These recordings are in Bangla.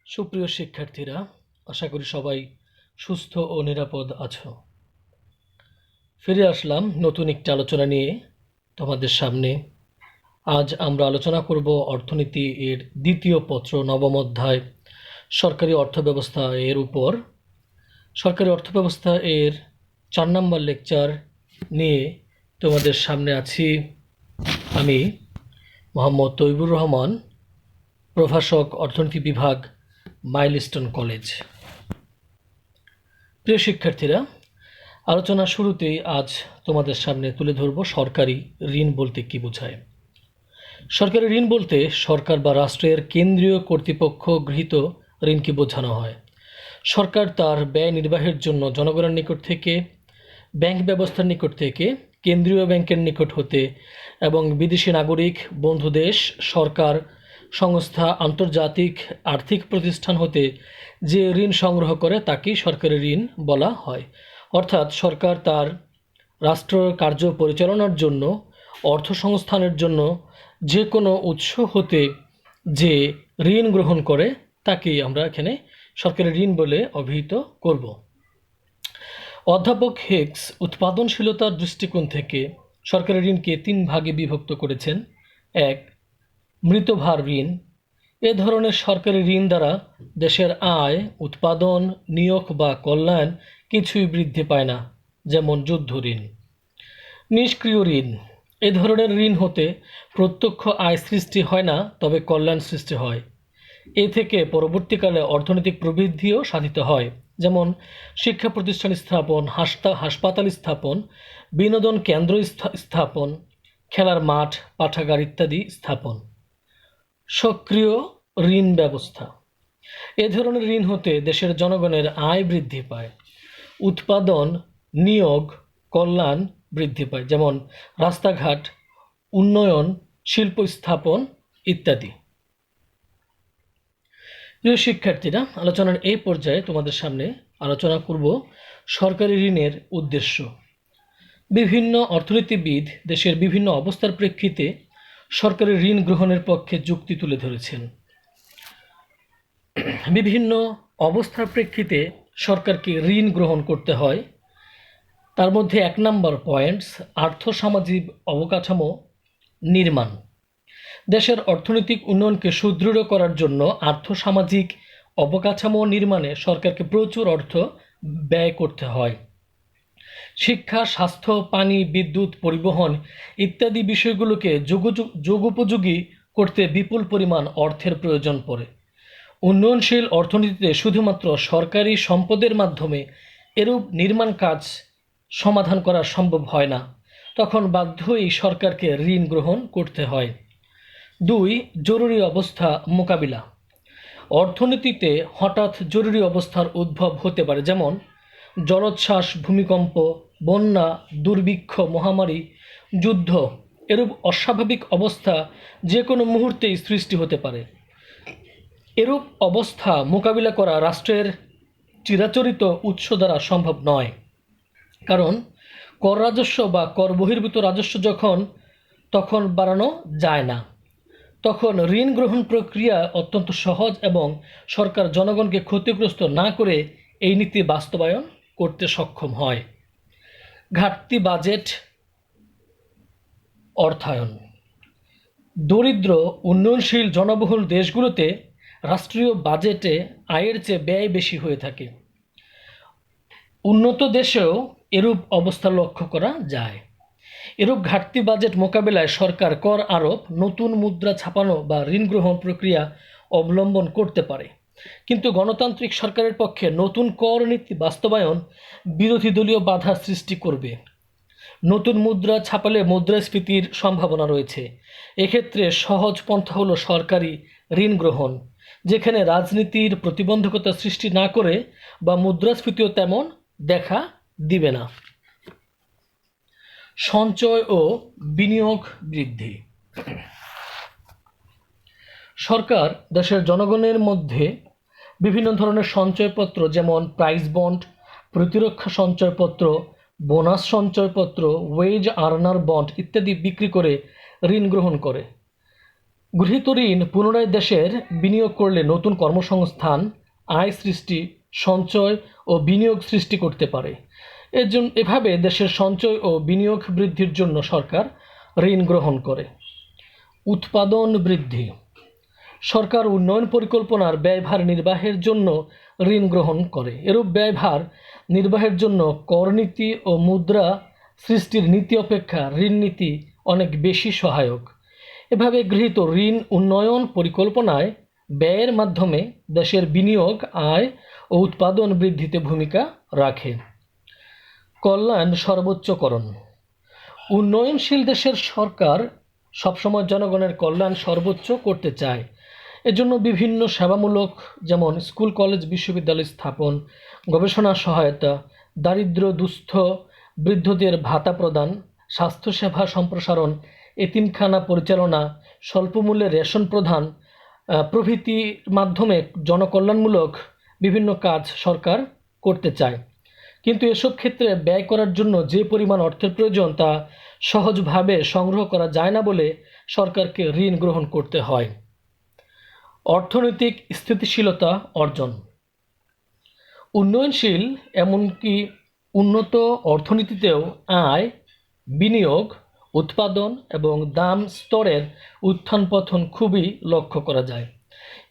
সুপ্রিয় শিক্ষার্থীরা, আশা করি সবাই সুস্থ ও নিরাপদ আছো। ফিরে আসলাম নতুন একটি আলোচনা নিয়ে তোমাদের সামনে। আজ আমরা আলোচনা করব অর্থনীতি এর দ্বিতীয় পত্র, নবম অধ্যায়, সরকারি অর্থব্যবস্থা এর উপর। সরকারি অর্থব্যবস্থা এর 4 নম্বর লেকচার নিয়ে তোমাদের সামনে আছি আমি, মোহাম্মদ তৈবুর রহমান, প্রভাষক, অর্থনীতি বিভাগ, মাইলস্টোন কলেজ। প্রিয় শিক্ষার্থীরা, আলোচনার শুরুতেই আজ তোমাদের সামনে তুলে ধরব সরকারি ঋণ বলতে কী বোঝায়। সরকারি ঋণ বলতে সরকার বা রাষ্ট্রের কেন্দ্রীয় কর্তৃপক্ষ গৃহীত ঋণকে বোঝানো হয়। সরকার তার ব্যয় নির্বাহের জন্য জনগণের নিকট থেকে, ব্যাংক ব্যবস্থার নিকট থেকে, কেন্দ্রীয় ব্যাংকের নিকট হতে এবং বিদেশি নাগরিক, বন্ধু দেশ, সরকার, সংস্থা, আন্তর্জাতিক আর্থিক প্রতিষ্ঠান হতে যে ঋণ সংগ্রহ করে তাকেই সরকারি ঋণ বলা হয়। অর্থাৎ সরকার তার রাষ্ট্র কার্য পরিচালনার জন্য, অর্থ সংস্থানের জন্য যে কোনো উৎস হতে যে ঋণ গ্রহণ করে তাকেই আমরা এখানে সরকারি ঋণ বলে অভিহিত করব। অধ্যাপক হিক্স উৎপাদনশীলতার দৃষ্টিকোণ থেকে সরকারি ঋণকে 3 ভাগে বিভক্ত করেছেন। 1. মৃতভার ঋণ। এ ধরনের সরকারি ঋণ দ্বারা দেশের আয়, উৎপাদন, নিয়োগ বা কল্যাণ কিছুই বৃদ্ধি পায় না, যেমন যুদ্ধ ঋণ। নিষ্ক্রিয় ঋণ। এ ধরনের ঋণ হতে প্রত্যক্ষ আয় সৃষ্টি হয় না, তবে কল্যাণ সৃষ্টি হয়। এ থেকে পরবর্তীকালে অর্থনৈতিক প্রবৃদ্ধিও সাধিত হয়, যেমন শিক্ষা প্রতিষ্ঠান স্থাপন, হাসপাতাল স্থাপন, বিনোদন কেন্দ্র স্থাপন, খেলার মাঠ, পাঠাগার ইত্যাদি স্থাপন। সক্রিয় ঋণ ব্যবস্থা। এ ধরনের ঋণ হতে দেশের জনগণের আয় বৃদ্ধি পায়, উৎপাদন, নিয়োগ, কল্যাণ বৃদ্ধি পায়, যেমন রাস্তাঘাট উন্নয়ন, শিল্প স্থাপন ইত্যাদি। প্রিয় শিক্ষার্থীরা, আলোচনার এই পর্যায়ে তোমাদের সামনে আলোচনা করব সরকারি ঋণের উদ্দেশ্য। বিভিন্ন অর্থনীতিবিদ দেশের বিভিন্ন অবস্থার প্রেক্ষিতে সরকারি ঋণ গ্রহণের পক্ষে যুক্তি তুলে ধরেছেন। বিভিন্ন অবস্থার প্রেক্ষিতে সরকারকে ঋণ গ্রহণ করতে হয়। তার মধ্যে 1 নম্বর পয়েন্টস, আর্থসামাজিক অবকাঠামো নির্মাণ। দেশের অর্থনৈতিক উন্নয়নকে সুদৃঢ় করার জন্য আর্থসামাজিক অবকাঠামো নির্মাণে সরকারকে প্রচুর অর্থ ব্যয় করতে হয়। শিক্ষা, স্বাস্থ্য, পানি, বিদ্যুৎ, পরিবহন ইত্যাদি বিষয়গুলোকে যুগোপযোগী করতে বিপুল পরিমাণ অর্থের প্রয়োজন পড়ে। উন্নয়নশীল অর্থনীতিতে শুধুমাত্র সরকারি সম্পদের মাধ্যমে এরূপ নির্মাণ কাজ সমাধান করা সম্ভব হয় না, তখন বাধ্যই সরকারকে ঋণ গ্রহণ করতে হয়। 2. জরুরি অবস্থা মোকাবিলা। অর্থনীতিতে হঠাৎ জরুরি অবস্থার উদ্ভব হতে পারে, যেমন জলোচ্ছ্বাস, ভূমিকম্প, বন্যা, দুর্ভিক্ষ, মহামারী, যুদ্ধ। এরূপ অস্বাভাবিক অবস্থা যে কোনো মুহূর্তেই সৃষ্টি হতে পারে। এরূপ অবস্থা মোকাবিলা করা রাষ্ট্রের চিরাচরিত উৎস দ্বারা সম্ভব নয়, কারণ কর রাজস্ব বা কর বহির্ভূত রাজস্ব তখন বাড়ানো যায় না। তখন ঋণ গ্রহণ প্রক্রিয়া অত্যন্ত সহজ এবং সরকার জনগণকে ক্ষতিগ্রস্ত না করে এই নীতি বাস্তবায়ন করতে সক্ষম হয়। ঘাটতি বাজেট অর্থায়ন। দরিদ্র উন্নয়নশীল জনবহুল দেশগুলোতে রাষ্ট্রীয় বাজেটে আয়ের চেয়ে ব্যয় বেশি হয়ে থাকে। উন্নত দেশেও এরূপ অবস্থা লক্ষ্য করা যায়। এরূপ ঘাটতি বাজেট মোকাবিলায় সরকার কর আরোপ, নতুন মুদ্রা ছাপানো বা ঋণ গ্রহণ প্রক্রিয়া অবলম্বন করতে পারে। কিন্তু গণতান্ত্রিক সরকারের পক্ষে নতুন কর নীতি বাস্তবায়ন বিরোধী দলীয় বাধা সৃষ্টি করবে। নতুন মুদ্রা ছাপালে মুদ্রাস্ফীতির সম্ভাবনা রয়েছে। এক্ষেত্রে সহজ পন্থা হলো সরকারি ঋণ গ্রহণ, যেখানে রাজনীতির প্রতিবন্ধকতা সৃষ্টি না করে বা মুদ্রাস্ফীতিও তেমন দেখা দিবে না। সঞ্চয় ও বিনিয়োগ বৃদ্ধি। সরকার দেশের জনগণের মধ্যে বিভিন্ন ধরনের সঞ্চয়পত্র, যেমন প্রাইজ বন্ড, প্রতিরক্ষা সঞ্চয়পত্র, বোনাস সঞ্চয়পত্র, ওয়েজ আর্নার বন্ড ইত্যাদি বিক্রি করে ঋণ গ্রহণ করে। গৃহীত ঋণ পুনরায় দেশের বিনিয়োগ করলে নতুন কর্মসংস্থান, আয় সৃষ্টি, সঞ্চয় ও বিনিয়োগ সৃষ্টি করতে পারে। এভাবে দেশের সঞ্চয় ও বিনিয়োগ বৃদ্ধির জন্য সরকার ঋণ গ্রহণ করে। উৎপাদন বৃদ্ধি। সরকার উন্নয়ন পরিকল্পনার ব্যয়ভার নির্বাহের জন্য ঋণ গ্রহণ করে। এরূপ ব্যয়ভার নির্বাহের জন্য করনীতি ও মুদ্রা সৃষ্টির নীতি অপেক্ষা ঋণ নীতি অনেক বেশি সহায়ক। এভাবে গৃহীত ঋণ উন্নয়ন পরিকল্পনায় ব্যয়ের মাধ্যমে দেশের বিনিয়োগ, আয় ও উৎপাদন বৃদ্ধিতে ভূমিকা রাখে। কল্যাণ সর্বোচ্চকরণ। উন্নয়নশীল দেশের সরকার সবসময় জনগণের কল্যাণ সর্বোচ্চ করতে চায়। এজন্য বিভিন্ন সেবামূলক যেমন স্কুল, কলেজ, বিশ্ববিদ্যালয় স্থাপন, গবেষণা সহায়তা, দারিদ্র দুস্থ বৃদ্ধদের ভাতা প্রদান, স্বাস্থ্যসেবা সম্প্রসারণ, এতিমখানা পরিচালনা, স্বল্পমূল্যে রেশন প্রদান প্রভৃতির মাধ্যমে জনকল্যাণমূলক বিভিন্ন কাজ সরকার করতে চায়। কিন্তু এসব ক্ষেত্রে ব্যয় করার জন্য যে পরিমাণ অর্থের প্রয়োজন তা সহজভাবে সংগ্রহ করা যায় না বলে সরকারকে ঋণ গ্রহণ করতে হয়। অর্থনৈতিক স্থিতিশীলতা অর্জন। উন্নয়নশীল এমনকি উন্নত অর্থনীতিতেও আয়, বিনিয়োগ, উৎপাদন এবং দাম স্তরের উত্থান পতন খুবই লক্ষ্য করা যায়।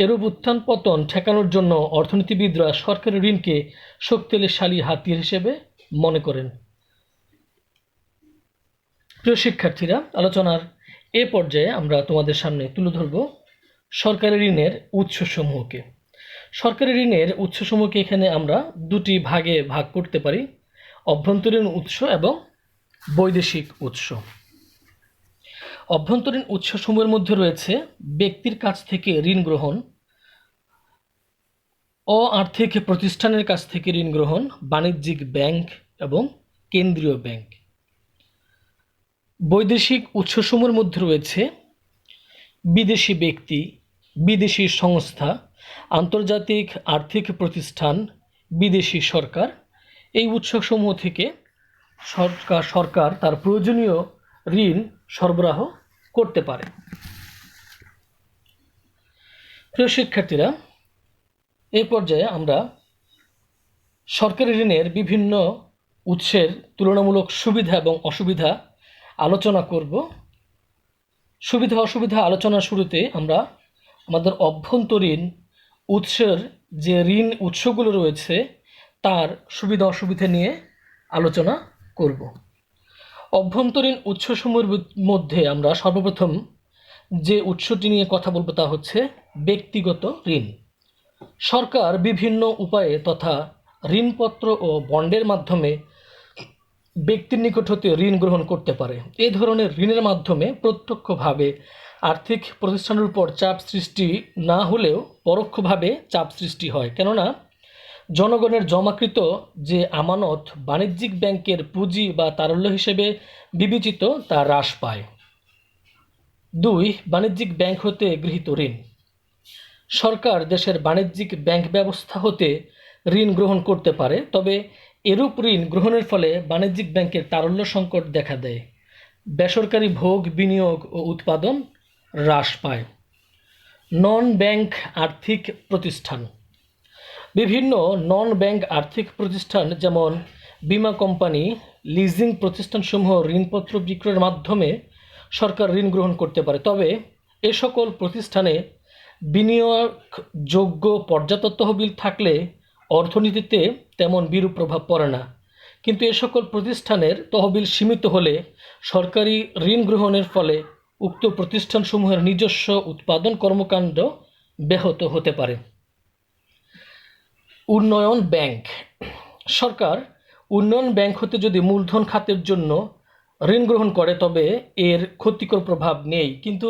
এরূপ উত্থান পতন ঠেকানোর জন্য অর্থনীতিবিদরা সরকারি ঋণকে শক্তিশালী হাতিয়ার হিসেবে মনে করেন। প্রিয় শিক্ষার্থীরা, আলোচনার এ পর্যায়ে আমরা তোমাদের সামনে তুলে ধরব সরকারি ঋণের উৎসসমূহকে। সরকারি ঋণের উৎসসমূহকে এখানে আমরা দুটি ভাগে ভাগ করতে পারি: অভ্যন্তরীণ উৎস এবং বৈদেশিক উৎস। অভ্যন্তরীণ উৎসসমূহের মধ্যে রয়েছে ব্যক্তির কাছ থেকে ঋণ গ্রহণ, আর্থিক প্রতিষ্ঠানের কাছ থেকে ঋণ গ্রহণ, বাণিজ্যিক ব্যাংক এবং কেন্দ্রীয় ব্যাংক। বৈদেশিক উৎসসমূহের মধ্যে রয়েছে বিদেশি ব্যক্তি, বিদেশি সংস্থা, আন্তর্জাতিক আর্থিক প্রতিষ্ঠান, বিদেশি সরকার। এই উৎসসমূহ থেকে সরকার তার প্রয়োজনীয় ঋণ সরবরাহ করতে পারে। প্রিয় শিক্ষার্থীরা, এই পর্যায়ে আমরা সরকারি ঋণের বিভিন্ন উৎসের তুলনামূলক সুবিধা এবং অসুবিধা আলোচনা করব। সুবিধা অসুবিধা আলোচনার শুরুতে আমরা আমাদের অভ্যন্তরীণ উৎসের যে ঋণ উৎসগুলো রয়েছে তার সুবিধা অসুবিধা নিয়ে আলোচনা করব। অভ্যন্তরীণ উৎসসমূহের মধ্যে আমরা সর্বপ্রথম যে উৎসটি নিয়ে কথা বলবো তা হচ্ছে ব্যক্তিগত ঋণ। সরকার বিভিন্ন উপায়ে তথা ঋণপত্র ও বন্ডের মাধ্যমে ব্যক্তির নিকট হতে ঋণ গ্রহণ করতে পারে। এই ধরনের ঋণের মাধ্যমে প্রত্যক্ষভাবে আর্থিক প্রতিষ্ঠানের উপর চাপ সৃষ্টি না হলেও পরোক্ষভাবে চাপ সৃষ্টি হয়, কেননা জনগণের জমাকৃত যে আমানত বাণিজ্যিক ব্যাংকের পুঁজি বা তারল্য হিসেবে বিবেচিত তা হ্রাস পায়। 2. বাণিজ্যিক ব্যাংক হতে গৃহীত ঋণ। সরকার দেশের বাণিজ্যিক ব্যাংক ব্যবস্থা হতে ঋণ গ্রহণ করতে পারে, তবে এরূপ ঋণ গ্রহণের ফলে বাণিজ্যিক ব্যাংকের তারল্য সংকট দেখা দেয়, বেসরকারি ভোগ, বিনিয়োগ ও উৎপাদন হ্রাস পায়। নন ব্যাংক আর্থিক প্রতিষ্ঠান। বিভিন্ন নন ব্যাংক আর্থিক প্রতিষ্ঠান যেমন বীমা কোম্পানি, লিজিং প্রতিষ্ঠানসমূহ ঋণপত্র বিক্রয়ের মাধ্যমে সরকার ঋণ গ্রহণ করতে পারে, তবে এ সকল প্রতিষ্ঠানে বিনিয়োগযোগ্য পর্যাপ্ত তহবিল থাকলে অর্থনীতিতে তেমন বিরূপ প্রভাব পড়ে না। কিন্তু এ সকল প্রতিষ্ঠানের তহবিল সীমিত হলে সরকারি ঋণ গ্রহণের ফলে উক্ত প্রতিষ্ঠানসমূহের নিজস্ব উৎপাদন কর্মকাণ্ড ব্যাহত হতে পারে। উন্নয়ন ব্যাংক। সরকার উন্নয়ন ব্যাংক হতে যদি মূলধন খাতের জন্য ঋণ গ্রহণ করে তবে এর ক্ষতিকর প্রভাব নেই, কিন্তু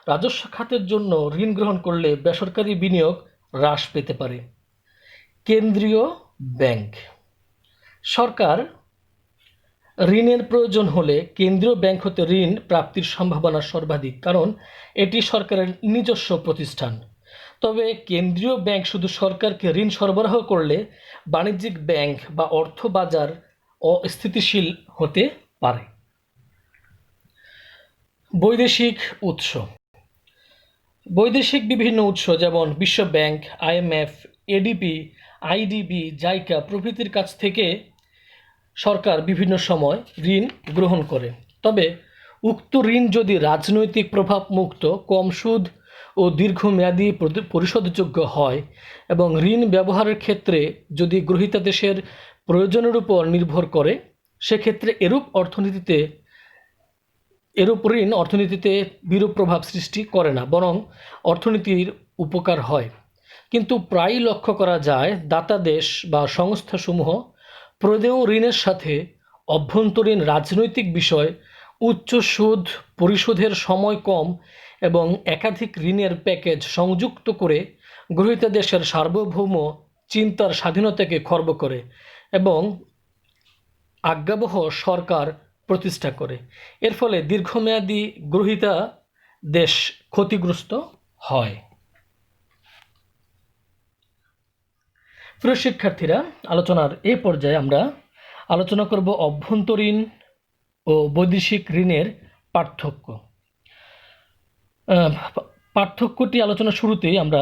রাজস্ব খাতের জন্য ঋণ গ্রহণ করলে বেসরকারি বিনিয়োগ হ্রাস পেতে পারে। কেন্দ্রীয় ব্যাংক। সরকার ঋণের প্রয়োজন হলে কেন্দ্রীয় ব্যাংক হতে ঋণ প্রাপ্তির সম্ভাবনা সর্বাধিক, কারণ এটি সরকারের নিজস্ব প্রতিষ্ঠান। তবে কেন্দ্রীয় ব্যাংক শুধু সরকারকে ঋণ সরবরাহ করলে বাণিজ্যিক ব্যাংক বা অর্থ বাজার অস্থিতিশীল হতে পারে। বৈদেশিক উৎস। বৈদেশিক বিভিন্ন উৎস যেমন বিশ্ব bank, IMF, ADB, IDB, JICA প্রভৃতির কাছ থেকে সরকার বিভিন্ন সময় ঋণ গ্রহণ করে। তবে উক্ত ঋণ যদি রাজনৈতিক প্রভাব মুক্ত, কম সুদ ও দীর্ঘমেয়াদী পরিশোধযোগ্য হয় এবং ঋণ ব্যবহারের ক্ষেত্রে যদি গ্রহীতা দেশের প্রয়োজনের উপর নির্ভর করে, সেক্ষেত্রে এরূপ ঋণ অর্থনীতিতে বিরূপ প্রভাব সৃষ্টি করে না, বরং অর্থনীতির উপকার হয়। কিন্তু প্রায়ই লক্ষ্য করা যায় দাতা দেশ বা সংস্থাসমূহ প্রদেয় ঋণের সাথে অভ্যন্তরীণ রাজনৈতিক বিষয়, উচ্চ সুদ পরিশোধের সময় কম এবং একাধিক ঋণের প্যাকেজ সংযুক্ত করে গ্রহীতা দেশের সার্বভৌম চিন্তার স্বাধীনতাকে খর্ব করে এবং আজ্ঞাবহ সরকার প্রতিষ্ঠা করে। এর ফলে দীর্ঘমেয়াদী গ্রহীতা দেশ ক্ষতিগ্রস্ত হয়। প্রিয় শিক্ষার্থীরা, আলোচনার এই পর্যায়ে আমরা আলোচনা করব অভ্যন্তরীণ ও বৈদেশিক ঋণের পার্থক্য। পার্থক্যটি আলোচনা শুরুতেই আমরা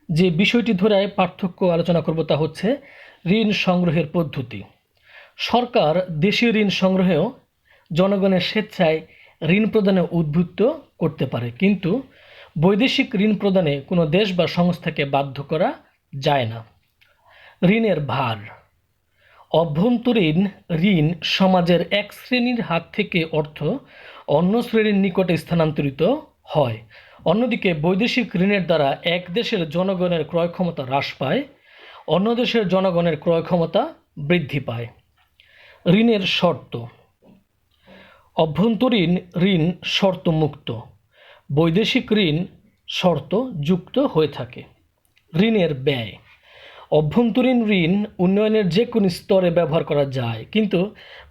যে বিষয়টি ধরে পার্থক্য আলোচনা করব তা হচ্ছে ঋণ সংগ্রহের পদ্ধতি। সরকার দেশীয় ঋণ সংগ্রহেও জনগণের স্বেচ্ছায় ঋণ প্রদানে উদ্বুদ্ধ করতে পারে, কিন্তু বৈদেশিক ঋণ প্রদানে কোনো দেশ বা সংস্থাকে বাধ্য করা যায় না। ঋণের ভার। অভ্যন্তরীণ ঋণ সমাজের এক শ্রেণীর হাত থেকে অর্থ অন্য শ্রেণীর নিকটে স্থানান্তরিত হয়। অন্যদিকে বৈদেশিক ঋণের দ্বারা এক দেশের জনগণের ক্রয় ক্ষমতা হ্রাস পায়, অন্য দেশের জনগণের ক্রয় ক্ষমতা বৃদ্ধি পায়। ঋণের শর্ত। অভ্যন্তরীণ ঋণ শর্তমুক্ত, বৈদেশিক ঋণ শর্ত যুক্ত হয়ে থাকে। ঋণের ব্যয়। অভ্যন্তরীণ ঋণ উন্নয়নের যে কোনো স্তরে ব্যবহার করা যায়, কিন্তু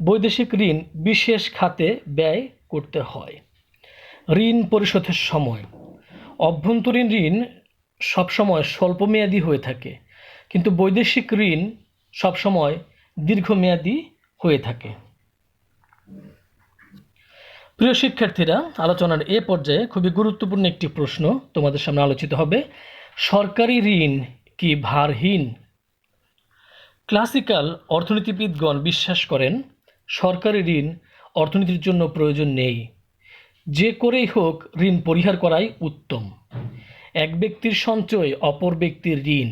বৈদেশিক ঋণ বিশেষ খাতে ব্যয় করতে হয়। ঋণ পরিশোধের সময়। অভ্যন্তরীণ ঋণ সবসময় স্বল্পমেয়াদী হয়ে থাকে, কিন্তু বৈদেশিক ঋণ সবসময় দীর্ঘমেয়াদী হয়ে থাকে। প্রিয় শিক্ষার্থীরা, আলোচনার এ পর্যায়ে খুবই গুরুত্বপূর্ণ একটি প্রশ্ন তোমাদের সামনে আলোচিত হবে। সরকারি ঋণ কি ভারহীন? ক্লাসিক্যাল অর্থনীতিবিদগণ বিশ্বাস করেন সরকারি ঋণ অর্থনীতির জন্য প্রয়োজন নেই, যে করেই হোক ঋণ পরিহার করাই উত্তম। এক ব্যক্তির সঞ্চয় অপর ব্যক্তির ঋণ।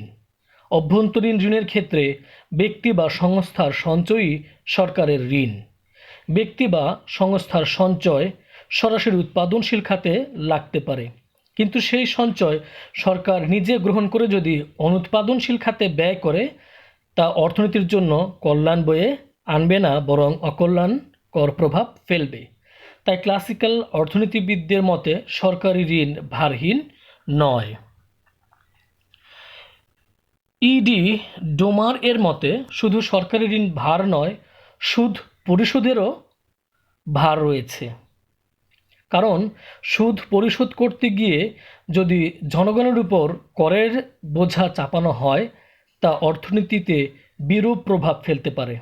অভ্যন্তরীণ ঋণের ক্ষেত্রে ব্যক্তি বা সংস্থার সঞ্চয়ই সরকারের ঋণ। ব্যক্তি বা সংস্থার সঞ্চয় সরাসরি উৎপাদনশীল খাতে লাগতে পারে, কিন্তু সেই সঞ্চয় সরকার নিজে গ্রহণ করে যদি অনুৎপাদনশীল খাতে ব্যয় করে, তা অর্থনীতির জন্য কল্যাণ বয়ে আনবে না, বরং অকল্যাণকর প্রভাব ফেলবে। তাই ক্লাসিক্যাল অর্থনীতিবিদদের মতে সরকারি ঋণ ভারহীন নয়। ইডি ডোমার এর মতে শুধু সরকারি ঋণ ভার নয়, সুদ পরিশোধেরও ভার রয়েছে। কারণ সুদ পরিশোধ করতে গিয়ে যদি জনগণের উপর করের বোঝা চাপানো হয়, তা অর্থনীতিতে বিরূপ প্রভাব ফেলতে পারে।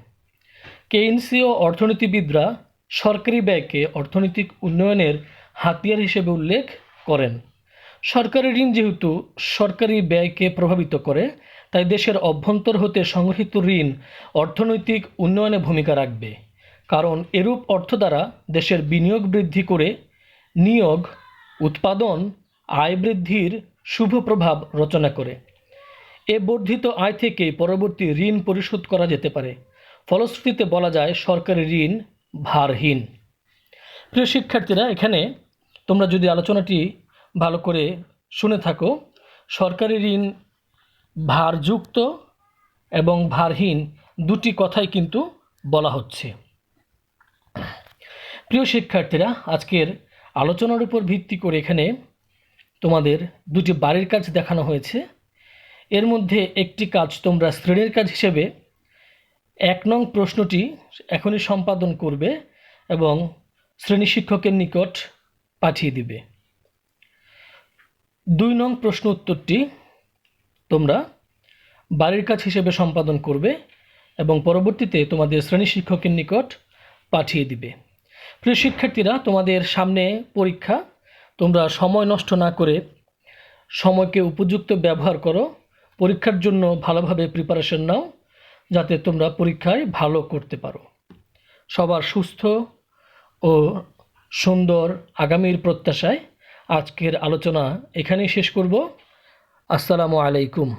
কেইনসীয় অর্থনীতিবিদরা সরকারি ব্যয়কে অর্থনৈতিক উন্নয়নের হাতিয়ার হিসেবে উল্লেখ করেন। সরকারি ঋণ যেহেতু সরকারি ব্যয়কে প্রভাবিত করে, তাই দেশের অভ্যন্তর হতে সংগৃহীত ঋণ অর্থনৈতিক উন্নয়নে ভূমিকা রাখবে, কারণ এরূপ অর্থ দ্বারা দেশের বিনিয়োগ বৃদ্ধি করে নিয়োগ, উৎপাদন, আয় বৃদ্ধির শুভ প্রভাব রচনা করে। এ বর্ধিত আয় থেকেই পরবর্তী ঋণ পরিশোধ করা যেতে পারে। ফলশ্রুতিতে বলা যায় সরকারি ঋণ ভারহীন। প্রিয় শিক্ষার্থীরা, এখানে তোমরা যদি আলোচনাটি ভালো করে শুনে থাকো, সরকারি ঋণ ভারযুক্ত এবং ভারহীন দুটি কথাই কিন্তু বলা হচ্ছে। প্রিয় শিক্ষার্থীরা, আজকের আলোচনার উপর ভিত্তি করে এখানে তোমাদের দুটি বাড়ির কাজ দেখানো হয়েছে। এর মধ্যে একটি কাজ তোমরা শ্রেণীর কাজ হিসেবে 1 নং প্রশ্নটি এখনই সম্পাদন করবে এবং শ্রেণী শিক্ষকের নিকট পাঠিয়ে দিবে। 2 নং প্রশ্ন উত্তরটি তোমরা বাড়ির কাজ হিসেবে সম্পাদন করবে এবং পরবর্তীতে তোমাদের শ্রেণী শিক্ষকের নিকট পাঠিয়ে দিবে। প্রিয় শিক্ষার্থীরা, তোমাদের সামনে পরীক্ষা, তোমরা সময় নষ্ট না করে সময়কে উপযুক্ত ব্যবহার করো, পরীক্ষার জন্য ভালোভাবে প্রিপারেশন নাও, যাতে তোমরা পরীক্ষায় ভালো করতে পারো। সবার সুস্থ ও সুন্দর আগামীর প্রত্যাশায় আজকের আলোচনা এখানেই শেষ করব। আসসালামু আলাইকুম।